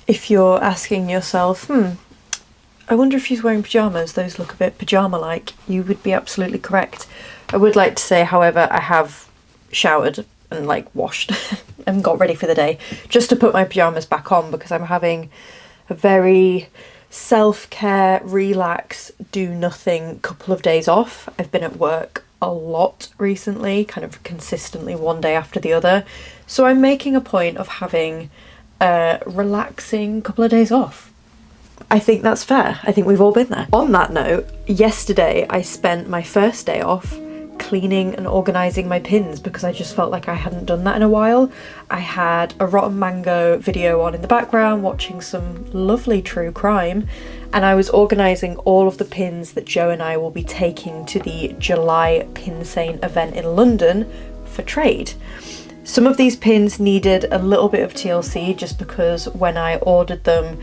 If you're asking yourself, I wonder if she's wearing pyjamas, those look a bit pyjama-like, you would be absolutely correct. I would like to say, however, I have showered and like washed and got ready for the day just to put my pyjamas back on, because I'm having a very self-care, relax, do nothing couple of days off. I've been at work a lot recently, kind of consistently one day after the other, so I'm making a point of having a relaxing couple of days off. I think that's fair. I think we've all been there. On that note, yesterday I spent my first day off cleaning and organising my pins because I just felt like I hadn't done that in a while. I had a Rotten Mango video on in the background, watching some lovely true crime, and I was organising all of the pins that Joe and I will be taking to the July Pinsane event in London for trade. Some of these pins needed a little bit of TLC just because when I ordered them,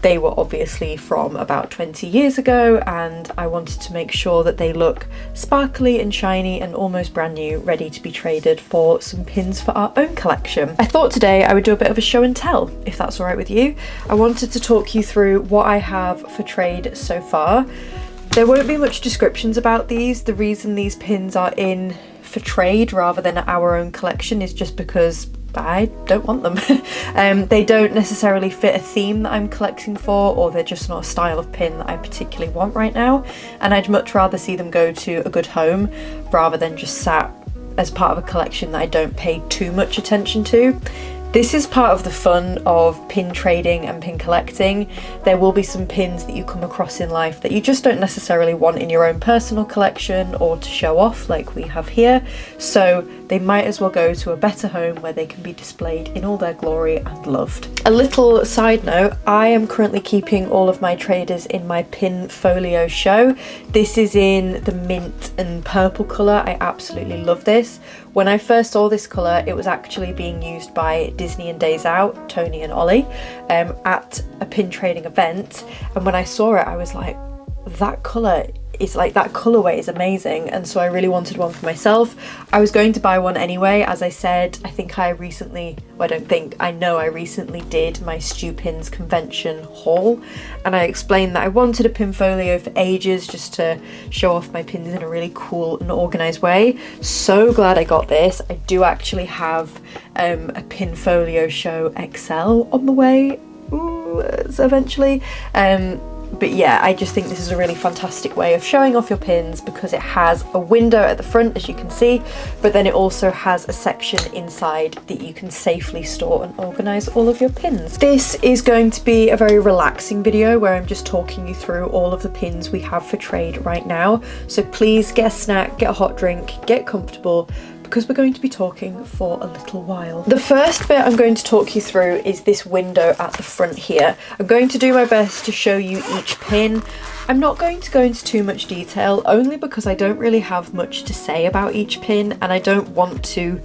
they were obviously from about 20 years ago, and I wanted to make sure that they look sparkly and shiny and almost brand new, ready to be traded for some pins for our own collection. I thought today I would do a bit of a show and tell, if that's all right with you. I wanted to talk you through what I have for trade so far. There won't be much descriptions about these. The reason these pins are in for trade rather than our own collection is just because I don't want them. They don't necessarily fit a theme that I'm collecting for, or they're just not a style of pin that I particularly want right now, and I'd much rather see them go to a good home rather than just sat as part of a collection that I don't pay too much attention to. This is part of the fun of pin trading and pin collecting. There will be some pins that you come across in life that you just don't necessarily want in your own personal collection or to show off like we have here, so they might as well go to a better home where they can be displayed in all their glory and loved. A little side note, I am currently keeping all of my traders in my pin folio show. This is in the mint and purple colour. I absolutely love this. When I first saw this colour, it was actually being used by Disney and Days Out, Tony and Ollie, at a pin trading event, and when I saw it I was like, that colour is like, that colourway is amazing, and so I really wanted one for myself. I was going to buy one anyway. As I said, I know I recently did my Stew Pins convention haul, and I explained that I wanted a pin folio for ages just to show off my pins in a really cool and organised way. So glad I got this. I do actually have a pin folio show XL on the way eventually. But yeah, I just think this is a really fantastic way of showing off your pins because it has a window at the front, as you can see, but then it also has a section inside that you can safely store and organise all of your pins. This is going to be a very relaxing video where I'm just talking you through all of the pins we have for trade right now. So please get a snack, get a hot drink, get comfortable, because we're going to be talking for a little while. The first bit I'm going to talk you through is this window at the front here. I'm going to do my best to show you each pin. I'm not going to go into too much detail, only because I don't really have much to say about each pin and I don't want to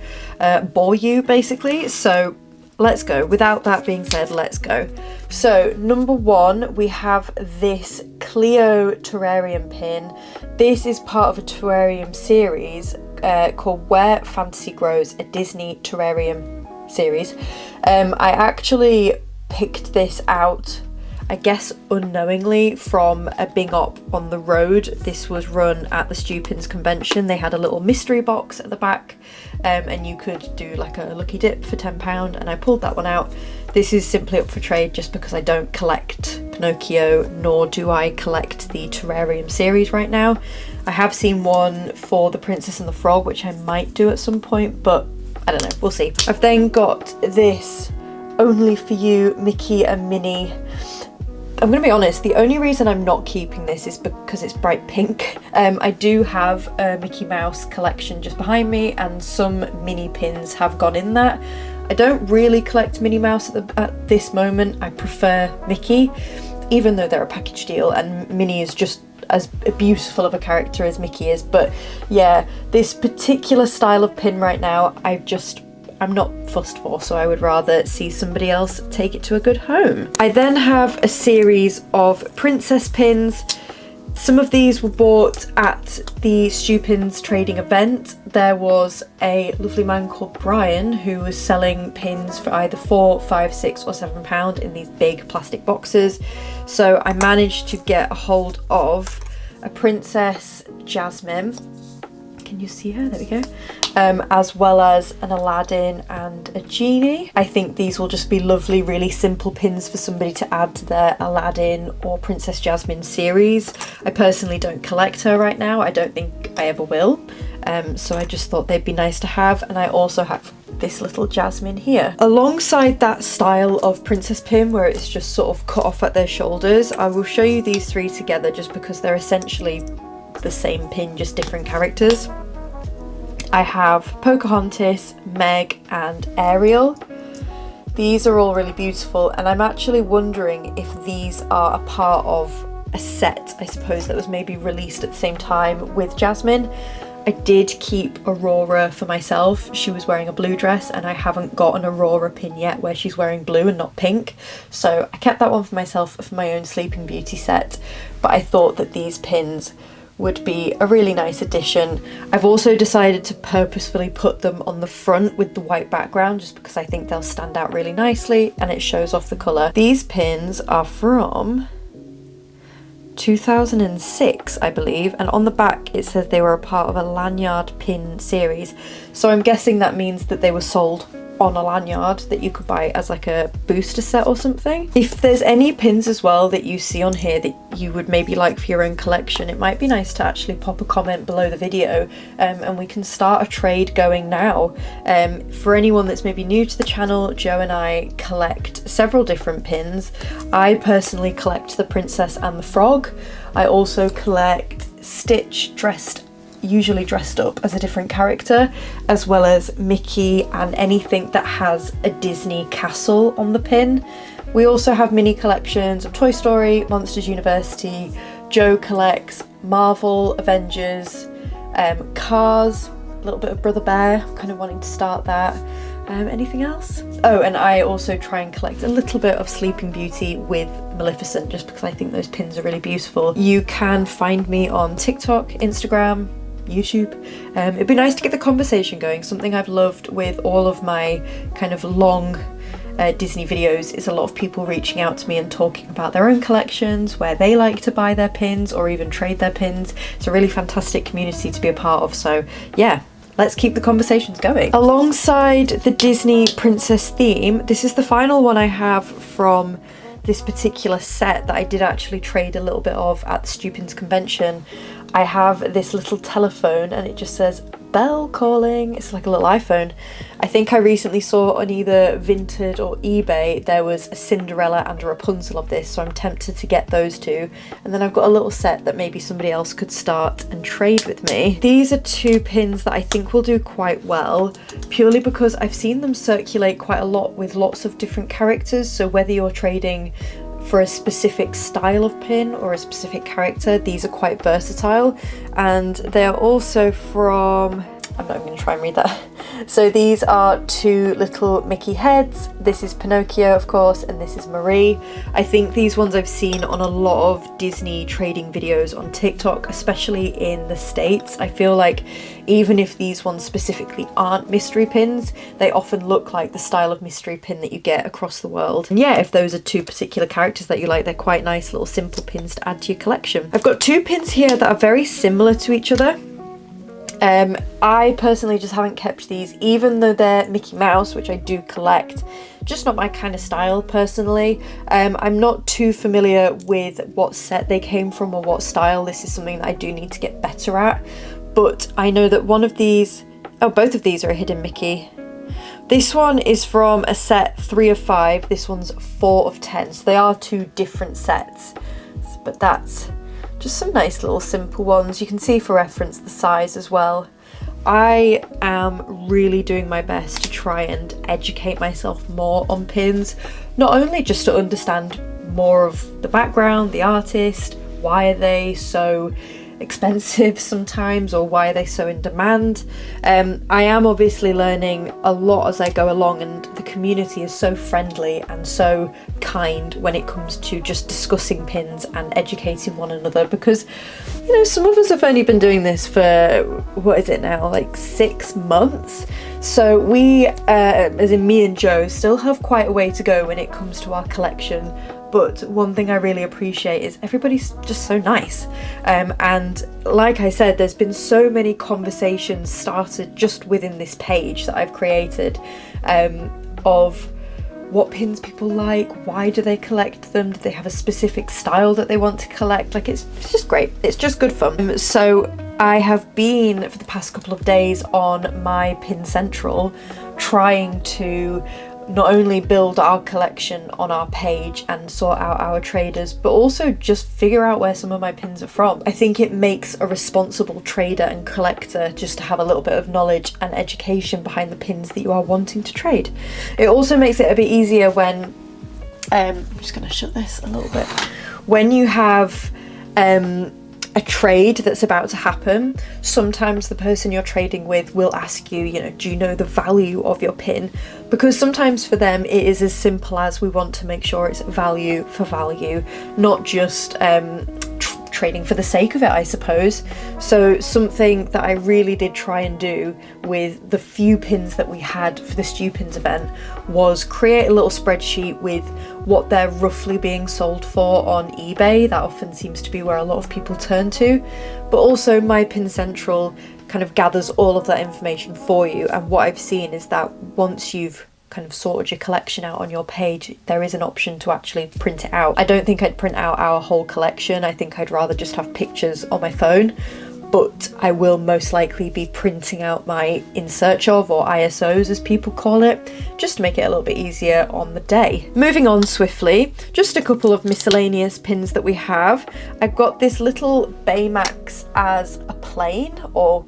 bore you basically, so let's go. Without that being said, let's go. So number one, we have this Cleo terrarium pin. This is part of a terrarium series called Where Fantasy Grows, a Disney terrarium series. I actually picked this out, I guess unknowingly, from a Bing Op on the road. This was run at the Stew Pins convention. They had a little mystery box at the back, and you could do like a lucky dip for £10, and I pulled that one out. This is simply up for trade just because I don't collect Pinocchio, nor do I collect the terrarium series right now. I have seen one for The Princess and the Frog, which I might do at some point, but I don't know, we'll see. I've then got this Only For You Mickey and Minnie. I'm gonna be honest, the only reason I'm not keeping this is because it's bright pink. I do have a Mickey Mouse collection just behind me, and some mini pins have gone in that. I don't really collect Minnie Mouse at this moment. I prefer Mickey, even though they're a package deal, and Minnie is just as beautiful of a character as Mickey is. But yeah, this particular style of pin right now, I'm not fussed for, so I would rather see somebody else take it to a good home. I then have a series of princess pins. Some of these were bought at the Stupins trading event. There was a lovely man called Brian who was selling pins for either £4, £5, £6 or £7 in these big plastic boxes. So I managed to get a hold of a Princess Jasmine. Can you see her? There we go. As well as an Aladdin and a Genie. I think these will just be lovely, really simple pins for somebody to add to their Aladdin or Princess Jasmine series. I personally don't collect her right now. I don't think I ever will. So I just thought they'd be nice to have. And I also have this little Jasmine here. Alongside that style of princess pin where it's just sort of cut off at their shoulders, I will show you these three together just because they're essentially the same pin, just different characters. I have Pocahontas, Meg and Ariel. These are all really beautiful, and I'm actually wondering if these are a part of a set, I suppose, that was maybe released at the same time with Jasmine. I did keep Aurora for myself. She was wearing a blue dress and I haven't got an Aurora pin yet where she's wearing blue and not pink. So I kept that one for myself for my own Sleeping Beauty set, but I thought that these pins would be a really nice addition. I've also decided to purposefully put them on the front with the white background just because I think they'll stand out really nicely and it shows off the colour. These pins are from 2006, I believe, and on the back it says they were a part of a lanyard pin series. So I'm guessing that means that they were sold on a lanyard that you could buy as like a booster set or something. If there's any pins as well that you see on here that you would maybe like for your own collection, it might be nice to actually pop a comment below the video and we can start a trade going now. For anyone that's maybe new to the channel, Joe and I collect several different pins. I personally collect the princess and the frog. I also collect Stitch usually dressed up as a different character, as well as Mickey and anything that has a Disney castle on the pin. We also have mini collections of Toy Story, Monsters University. Joe collects Marvel, Avengers, Cars, a little bit of Brother Bear, I'm kind of wanting to start that. Anything else? Oh, and I also try and collect a little bit of Sleeping Beauty with Maleficent just because I think those pins are really beautiful. You can find me on TikTok, Instagram, YouTube. It'd be nice to get the conversation going. Something I've loved with all of my kind of long Disney videos is a lot of people reaching out to me and talking about their own collections, where they like to buy their pins or even trade their pins. It's a really fantastic community to be a part of, so yeah, let's keep the conversations going. Alongside the Disney princess theme, this is the final one I have from this particular set that I did actually trade a little bit of at the Stupins convention. I have this little telephone and it just says bell calling. It's like a little iPhone. I think I recently saw on either Vinted or eBay there was a Cinderella and a Rapunzel of this, so I'm tempted to get those two. And then I've got a little set that maybe somebody else could start and trade with me. These are two pins that I think will do quite well, purely because I've seen them circulate quite a lot with lots of different characters, so whether you're trading for a specific style of pin or a specific character, these are quite versatile. And they're also from, I'm not even going to try and read that. So these are two little Mickey heads. This is Pinocchio, of course, and this is Marie. I think these ones I've seen on a lot of Disney trading videos on TikTok, especially in the States. I feel like even if these ones specifically aren't mystery pins, they often look like the style of mystery pin that you get across the world. And yeah, if those are two particular characters that you like, they're quite nice little simple pins to add to your collection. I've got two pins here that are very similar to each other. I personally just haven't kept these, even though they're Mickey Mouse, which I do collect. Just not my kind of style personally. I'm not too familiar with what set they came from or what style. This is something that I do need to get better at. But I know that one of these, both of these are a hidden Mickey. This one is from a set 3 of 5. This one's 4 of 10. So they are two different sets. But that's just some nice little simple ones. You can see for reference the size as well. I am really doing my best to try and educate myself more on pins, not only just to understand more of the background, the artist, why are they so expensive sometimes, or why are they so in demand. I am obviously learning a lot as I go along, and the community is so friendly and so kind when it comes to just discussing pins and educating one another, because you know, some of us have only been doing this for, what is it now, like 6 months. So we, as in me and Joe, still have quite a way to go when it comes to our collection. But one thing I really appreciate is everybody's just so nice. And like I said, there's been so many conversations started just within this page that I've created, of what pins people like, why do they collect them, do they have a specific style that they want to collect. Like, it's just great, it's just good fun. So I have been for the past couple of days on my Pin Central trying to not only build our collection on our page and sort out our traders, but also just figure out where some of my pins are from. I think it makes a responsible trader and collector just to have a little bit of knowledge and education behind the pins that you are wanting to trade. It also makes it a bit easier when, I'm just going to shut this a little bit, when you have a trade that's about to happen. Sometimes the person you're trading with will ask you, you know, do you know the value of your pin? Because sometimes for them it is as simple as, we want to make sure it's value for value, not just trading for the sake of it, I suppose. So something that I really did try and do with the few pins that we had for the Stew Pins event was create a little spreadsheet with what they're roughly being sold for on eBay. That often seems to be where a lot of people turn to, but also my Pin Central kind of gathers all of that information for you. And what I've seen is that once you've kind of sorted your collection out on your page, there is an option to actually print it out. I don't think I'd print out our whole collection. I think I'd rather just have pictures on my phone, but I will most likely be printing out my in search of, or ISOs as people call it, just to make it a little bit easier on the day. Moving on swiftly, just a couple of miscellaneous pins that we have. I've got this little Baymax as a plane or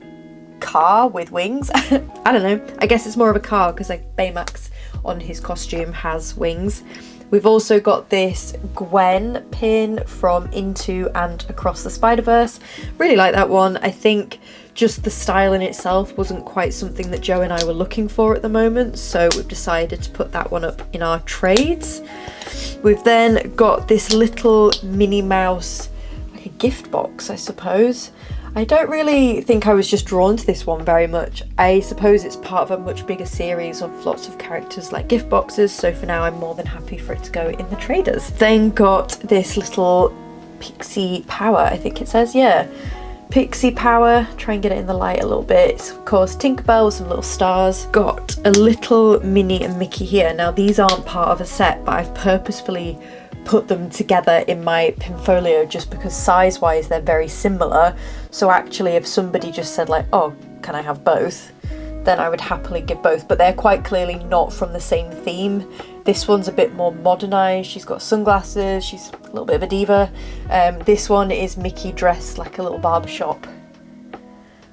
car with wings. I don't know, I guess it's more of a car because like Baymax on his costume has wings. We've also got this Gwen pin from Into and Across the Spider-Verse. Really like that one. I think just the style in itself wasn't quite something that Joe and I were looking for at the moment, so we've decided to put that one up in our trades. We've then got this little Minnie Mouse, like a gift box, I suppose. I don't really think I was just drawn to this one very much. I suppose it's part of a much bigger series of lots of characters like gift boxes, so for now I'm more than happy for it to go in the traders. Then got this little Pixie Power, I think it says, yeah. Pixie Power, try and get it in the light a little bit. It's of course Tinkerbell with some little stars. Got a little Minnie and Mickey here. Now these aren't part of a set, but I've purposefully put them together in my Pinfolio just because size wise they're very similar. So actually if somebody just said like, oh, can I have both, then I would happily give both, but they're quite clearly not from the same theme. This one's a bit more modernized, she's got sunglasses, she's a little bit of a diva. This one is Mickey dressed like a little barbershop.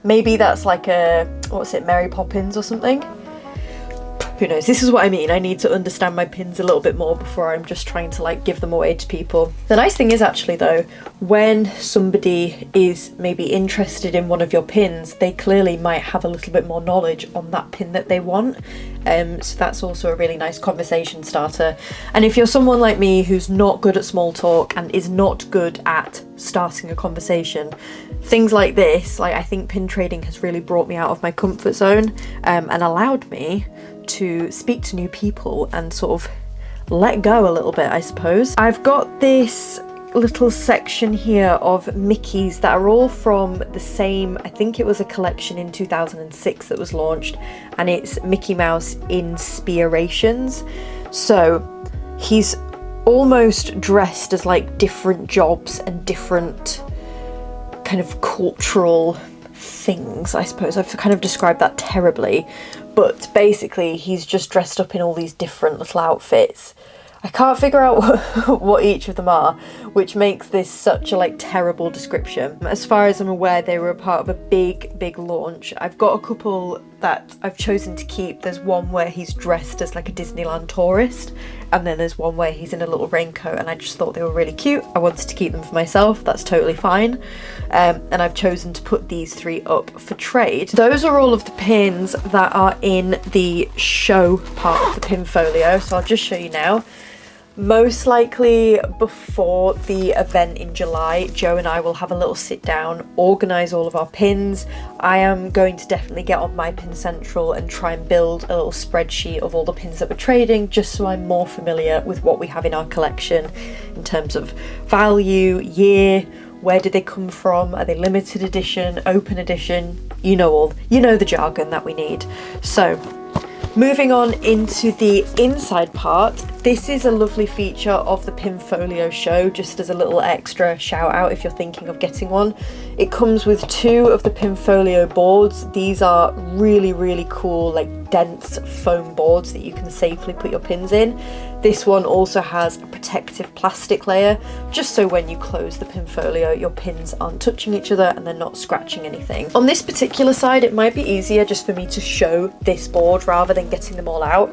Maybe that's like a, what's it, Mary Poppins or something? Who knows? This is what I mean. I need to understand my pins a little bit more before I'm just trying to like give them away to people. The nice thing is actually though, when somebody is maybe interested in one of your pins, they clearly might have a little bit more knowledge on that pin that they want. So that's also a really nice conversation starter. And if you're someone like me who's not good at small talk and is not good at starting a conversation, things like this, like I think pin trading has really brought me out of my comfort zone and allowed me to speak to new people and sort of let go a little bit, I suppose. I've got this little section here of Mickeys that are all from the same, I think it was a collection in 2006 that was launched, and it's Mickey Mouse Inspirations. So he's almost dressed as like different jobs and different kind of cultural things, I suppose. I've kind of described that terribly, but basically he's just dressed up in all these different little outfits. I can't figure out what each of them are, which makes this such a like terrible description. As far as I'm aware, they were a part of a big launch. I've got a couple that I've chosen to keep. There's one where he's dressed as like a Disneyland tourist, and then there's one where he's in a little raincoat, and I just thought they were really cute. I wanted to keep them for myself, that's totally fine. And I've chosen to put these 3 up for trade. Those are all of the pins that are in the show part of the pin folio, so I'll just show you now. Most likely before the event in July, Joe and I will have a little sit down, organise all of our pins. I am going to definitely get on my Pin Central and try and build a little spreadsheet of all the pins that we're trading, just so I'm more familiar with what we have in our collection in terms of value, year, where did they come from, are they limited edition, open edition, you know the jargon that we need. So moving on into the inside part, this is a lovely feature of the Pin Folio show, just as a little extra shout out if you're thinking of getting one. It comes with 2 of the Pin Folio boards. These are really, really cool, like dense foam boards that you can safely put your pins in. This one also has a protective plastic layer, just so when you close the Pin Folio, your pins aren't touching each other and they're not scratching anything. On this particular side, it might be easier just for me to show this board rather than getting them all out.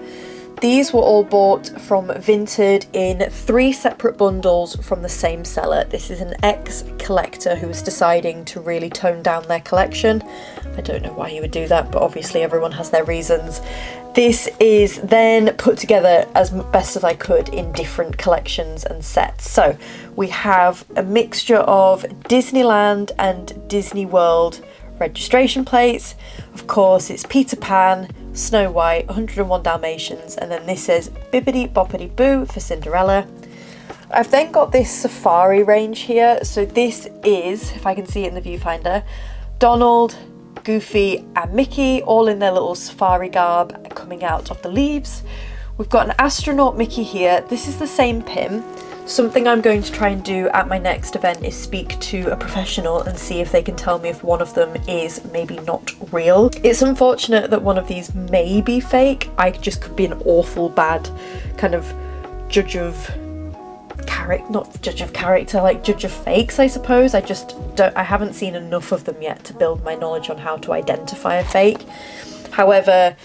These were all bought from Vinted in 3 separate bundles from the same seller. This is an ex-collector who was deciding to really tone down their collection. I don't know why he would do that, but obviously everyone has their reasons. This is then put together as best as I could in different collections and sets. So we have a mixture of Disneyland and Disney World registration plates. Of course, it's Peter Pan, Snow White, 101 Dalmatians, and then this says Bibbidi Boppity Boo for Cinderella. I've then got this safari range here. So this is, if I can see it in the viewfinder, Donald, Goofy and Mickey all in their little safari garb coming out of the leaves. We've got an astronaut Mickey here. This is the same pin. Something I'm going to try and do at my next event is speak to a professional and see if they can tell me if one of them is maybe not real. It's unfortunate that one of these may be fake. I just could be an awful bad kind of judge of character, not judge of character, like judge of fakes, I suppose. I haven't seen enough of them yet to build my knowledge on how to identify a fake. However,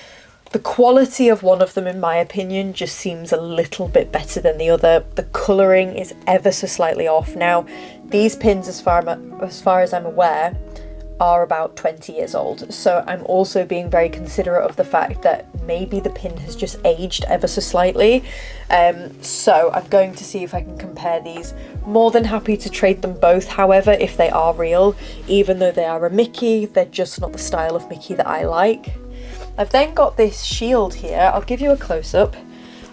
the quality of one of them, in my opinion, just seems a little bit better than the other. The colouring is ever so slightly off. Now, these pins, as far as I'm aware, are about 20 years old. So I'm also being very considerate of the fact that maybe the pin has just aged ever so slightly. So I'm going to see if I can compare these. More than happy to trade them both, however, if they are real. Even though they are a Mickey, they're just not the style of Mickey that I like. I've then got this shield here. I'll give you a close-up.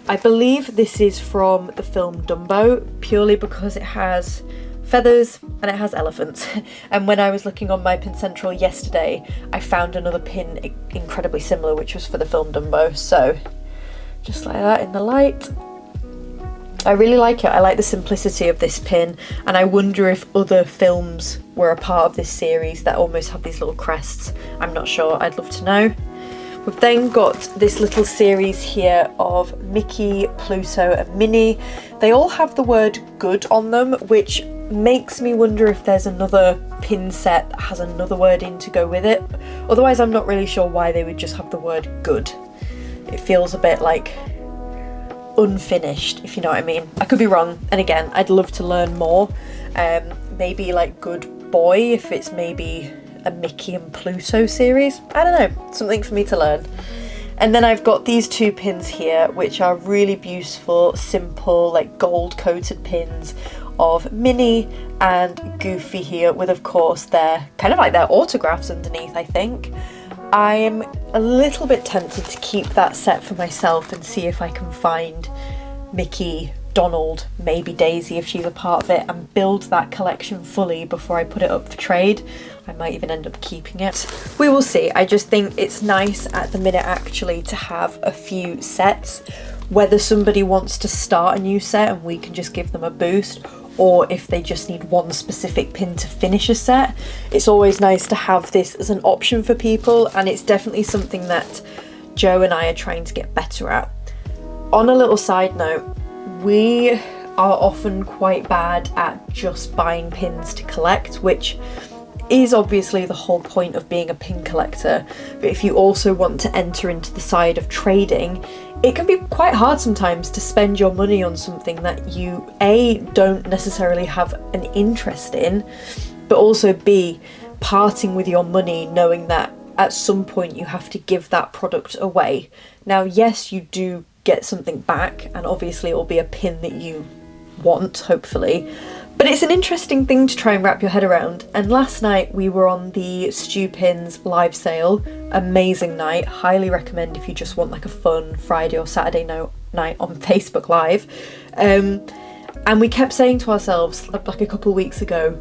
I believe this is from the film Dumbo, purely because it has feathers and it has elephants. And when I was looking on my Pin Central yesterday, I found another pin incredibly similar, which was for the film Dumbo. So just like that in the light. I really like it. I like the simplicity of this pin, and I wonder if other films were a part of this series that almost have these little crests. I'm not sure. I'd love to know. We've then got this little series here of Mickey, Pluto and Minnie. They all have the word good on them, which makes me wonder if there's another pin set that has another word in to go with it. Otherwise, I'm not really sure why they would just have the word good. It feels a bit like unfinished, if you know what I mean. I could be wrong, and again, I'd love to learn more. Maybe like good boy, if it's maybe a Mickey and Pluto series. I don't know, something for me to learn. And then I've got these 2 pins here, which are really beautiful, simple, like gold coated pins of Minnie and Goofy here, with of course their kind of like their autographs underneath, I think. I'm a little bit tempted to keep that set for myself and see if I can find Mickey, Donald, maybe Daisy if she's a part of it, and build that collection fully before I put it up for trade. I might even end up keeping it. We will see. I just think it's nice at the minute actually to have a few sets, whether somebody wants to start a new set and we can just give them a boost, or if they just need one specific pin to finish a set. It's always nice to have this as an option for people, and it's definitely something that Joe and I are trying to get better at. On a little side note, we are often quite bad at just buying pins to collect, which is obviously the whole point of being a pin collector, but if you also want to enter into the side of trading, it can be quite hard sometimes to spend your money on something that you A, don't necessarily have an interest in, but also B, parting with your money knowing that at some point you have to give that product away. Now, yes, you do get something back, and obviously it will be a pin that you want, hopefully, but it's an interesting thing to try and wrap your head around. And last night we were on the Stu Pins live sale. Amazing night, highly recommend if you just want like a fun Friday or Saturday night on Facebook Live. And we kept saying to ourselves, like a couple of weeks ago,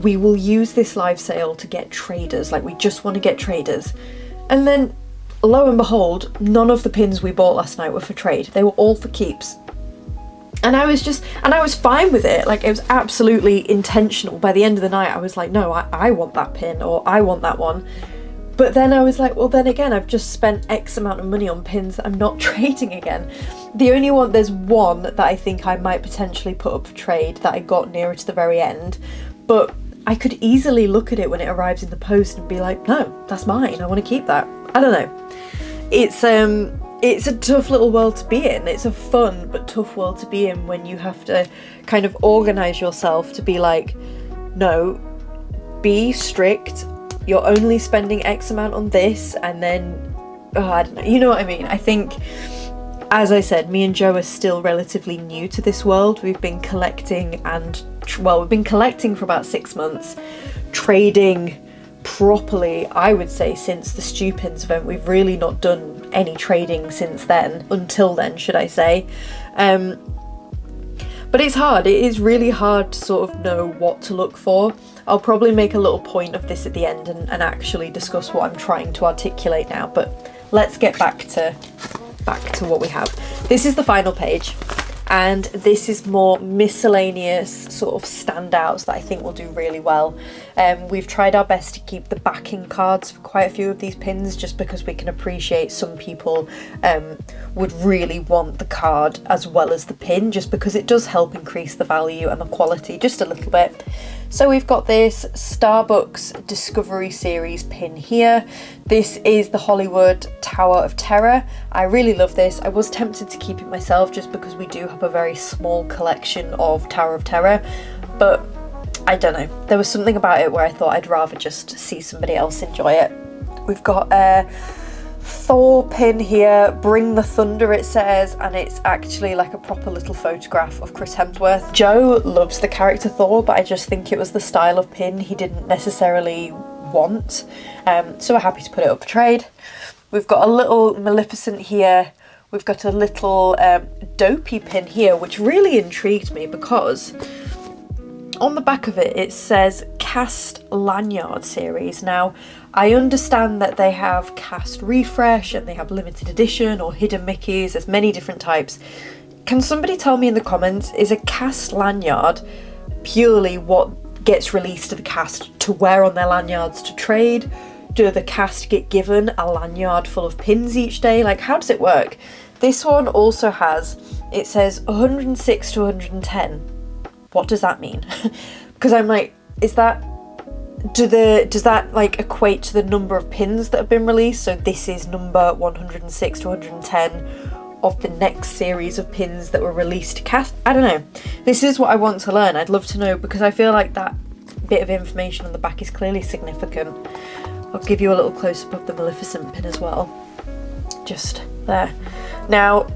we will use this live sale to get traders, like we just want to get traders. And then lo and behold, none of the pins we bought last night were for trade. They were all for keeps. And I was fine with it. Like, it was absolutely intentional. By the end of the night, I was like, no, I want that pin, or I want that one. But then I was like, well, then again, I've just spent X amount of money on pins that I'm not trading again. There's one that I think I might potentially put up for trade that I got nearer to the very end. But I could easily look at it when it arrives in the post and be like, no, that's mine. I want to keep that. I don't know. It's a tough little world to be in. It's a fun but tough world to be in when you have to kind of organise yourself to be like, no, be strict. You're only spending X amount on this, and then, I don't know. You know what I mean? I think, as I said, me and Joe are still relatively new to this world. We've been collecting we've been collecting for about 6 months, trading properly, I would say, since the Stu Pins event. We've really not done any trading since then, until then, should I say. But it's hard. It is really hard to sort of know what to look for. I'll probably make a little point of this at the end and actually discuss what I'm trying to articulate now, but let's get back to what we have. This is the final page, and this is more miscellaneous sort of standouts that I think will do really well. We've tried our best to keep the backing cards for quite a few of these pins, just because we can appreciate some people would really want the card as well as the pin, just because it does help increase the value and the quality just a little bit. So we've got this Starbucks Discovery Series pin here. This is the Hollywood Tower of Terror. I really love this. I was tempted to keep it myself just because we do have a very small collection of Tower of Terror, but I don't know. There was something about it where I thought I'd rather just see somebody else enjoy it. We've got a Thor pin here, Bring the Thunder it says, and it's actually like a proper little photograph of Chris Hemsworth. Joe loves the character Thor, but I just think it was the style of pin he didn't necessarily want, so we're happy to put it up for trade. We've got a little Maleficent here. We've got a little Dopey pin here, which really intrigued me because on the back of it, it says Cast Lanyard Series. Now, I understand that they have Cast Refresh and they have limited edition or hidden Mickeys. There's many different types. Can somebody tell me in the comments, is a Cast Lanyard purely what gets released to the cast to wear on their lanyards to trade? Do the cast get given a lanyard full of pins each day? Like, how does it work? This one also has, it says 106 to 110. What does that mean? Because I'm like, does that like equate to the number of pins that have been released? So this is number 106 to 110 of the next series of pins that were released to cast. I don't know. This is what I want to learn. I'd love to know, because I feel like that bit of information on the back is clearly significant. I'll give you a little close-up of the Maleficent pin as well. Just there. Now,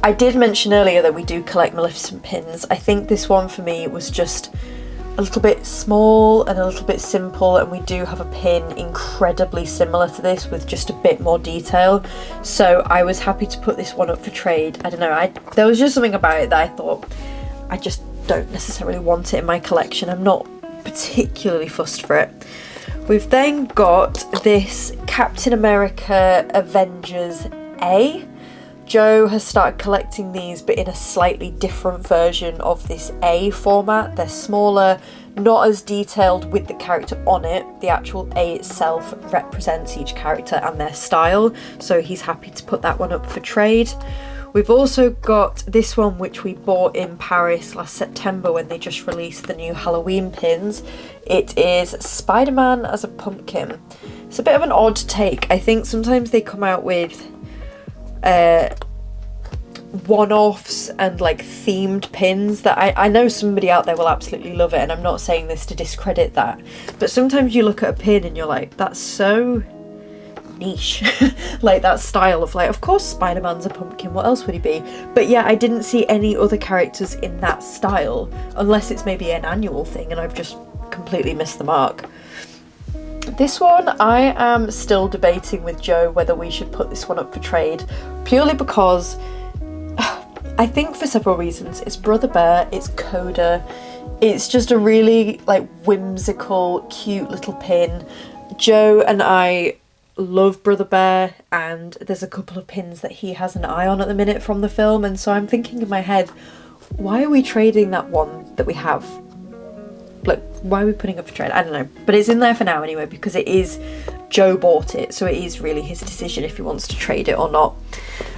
I did mention earlier that we do collect Maleficent pins. I think this one for me was just a little bit small and a little bit simple, and we do have a pin incredibly similar to this with just a bit more detail. So I was happy to put this one up for trade. I don't know, there was just something about it that I thought, I just don't necessarily want it in my collection. I'm not particularly fussed for it. We've then got this Captain America Avengers A. Joe has started collecting these, but in a slightly different version of this A format. They're smaller, not as detailed with the character on it. The actual A itself represents each character and their style, so he's happy to put that one up for trade. We've also got this one which we bought in Paris last September when they just released the new Halloween pins. It is Spider-Man as a pumpkin. It's a bit of an odd take. I think sometimes they come out with one-offs and like themed pins that I know somebody out there will absolutely love it, and I'm not saying this to discredit that, but sometimes you look at a pin and you're like, that's so niche. Like that style of like, of course Spider-Man's a pumpkin, what else would he be? But yeah, I didn't see any other characters in that style, unless it's maybe an annual thing and I've just completely missed the mark. This one, I am still debating with Joe whether we should put this one up for trade, purely because I think for several reasons. It's Brother Bear, it's Coda, it's just a really like whimsical, cute little pin. Joe and I love Brother Bear, and there's a couple of pins that he has an eye on at the minute from the film, and so I'm thinking in my head, why are we trading that one that we have? Like, why are we putting it up for trade? I don't know, but it's in there for now anyway, because it is, Joe bought it, so it is really his decision if he wants to trade it or not.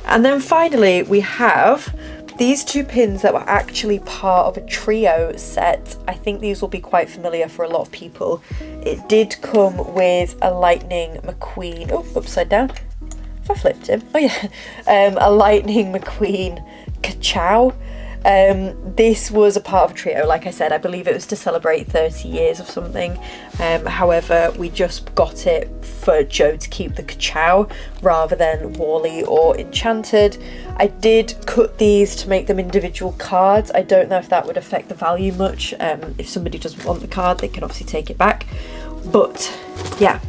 And then finally we have these two pins that were actually part of a trio set. I think these will be quite familiar for a lot of people. It did come with a Lightning McQueen, oh, upside down, if I flipped him, oh yeah, a Lightning McQueen Ka-Chow. This was a part of a trio, like I said. I believe it was to celebrate 30 years of something. However, we just got it for Joe to keep the Ka-Chow rather than Wally or Enchanted. I did cut these to make them individual cards. I don't know if that would affect the value much. If somebody doesn't want the card, they can obviously take it back. But yeah,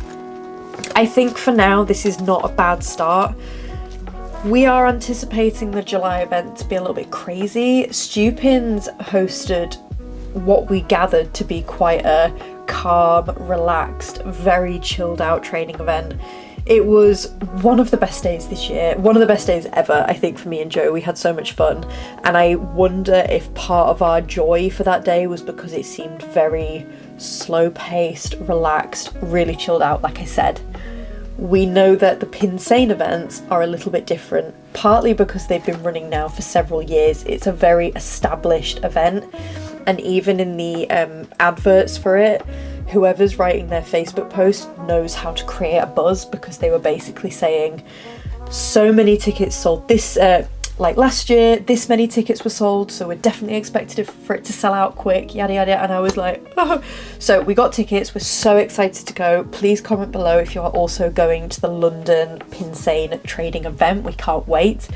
I think for now this is not a bad start. We are anticipating the July event to be a little bit crazy. Stupins hosted what we gathered to be quite a calm, relaxed, very chilled out training event. It was one of the best days this year, one of the best days ever, I think, for me and Joe. We had so much fun, and I wonder if part of our joy for that day was because it seemed very slow paced, relaxed, really chilled out, like I said. We know that the Pinsane events are a little bit different, partly because they've been running now for several years. It's a very established event, and even in the adverts for it, whoever's writing their Facebook post knows how to create a buzz, because they were basically saying so many tickets sold this like last year, this many tickets were sold, so we're definitely expected for it to sell out quick, yada yada. And I was like, oh. So we got tickets, we're so excited to go. Please comment below if you're also going to the London Pinsane trading event. We can't wait,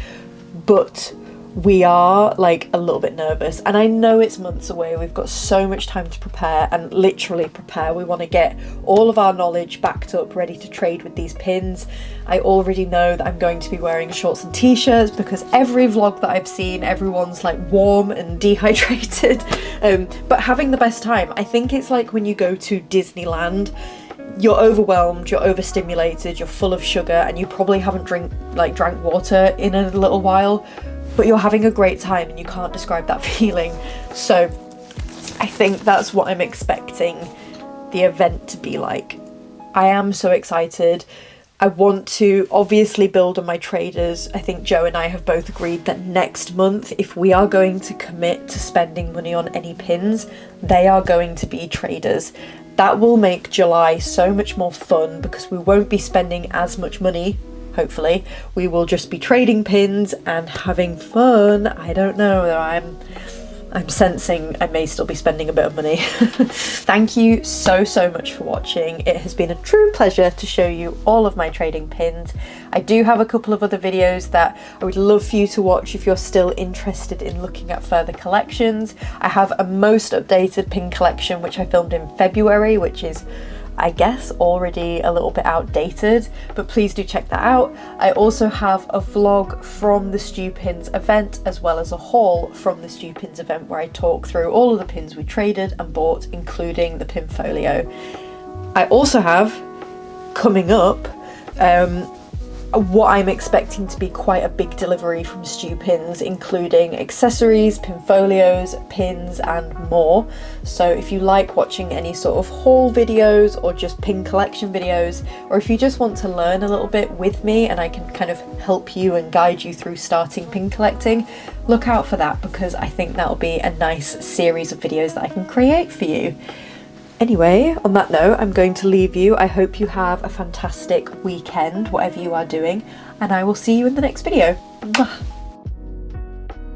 but we are like a little bit nervous, and I know it's months away. We've got so much time to prepare, and literally prepare. We want to get all of our knowledge backed up, ready to trade with these pins. I already know that I'm going to be wearing shorts and t-shirts, because every vlog that I've seen, everyone's like warm and dehydrated, but having the best time. I think it's like when you go to Disneyland, you're overwhelmed, you're overstimulated, you're full of sugar, and you probably haven't drank water in a little while, but you're having a great time and you can't describe that feeling. So I think that's what I'm expecting the event to be like. I am so excited. I want to obviously build on my traders. I think Joe and I have both agreed that next month, if we are going to commit to spending money on any pins, they are going to be traders. That will make July so much more fun, because we won't be spending as much money. Hopefully we will just be trading pins and having fun. I don't know, though. I'm sensing I may still be spending a bit of money. Thank you so much for watching. It has been a true pleasure to show you all of my trading pins. I do have a couple of other videos that I would love for you to watch if you're still interested in looking at further collections. I have a most updated pin collection which I filmed in February, which is, I guess, already a little bit outdated, but please do check that out. I also have a vlog from the Stupins event, as well as a haul from the Stupins event, where I talk through all of the pins we traded and bought, including the Pinfolio. I also have, coming up, what I'm expecting to be quite a big delivery from Stu Pins, including accessories, pin folios, pins and more. So if you like watching any sort of haul videos or just pin collection videos, or if you just want to learn a little bit with me and I can kind of help you and guide you through starting pin collecting, look out for that, because I think that'll be a nice series of videos that I can create for you. Anyway, on that note, I'm going to leave you. I hope you have a fantastic weekend, whatever you are doing, and I will see you in the next video. Mwah.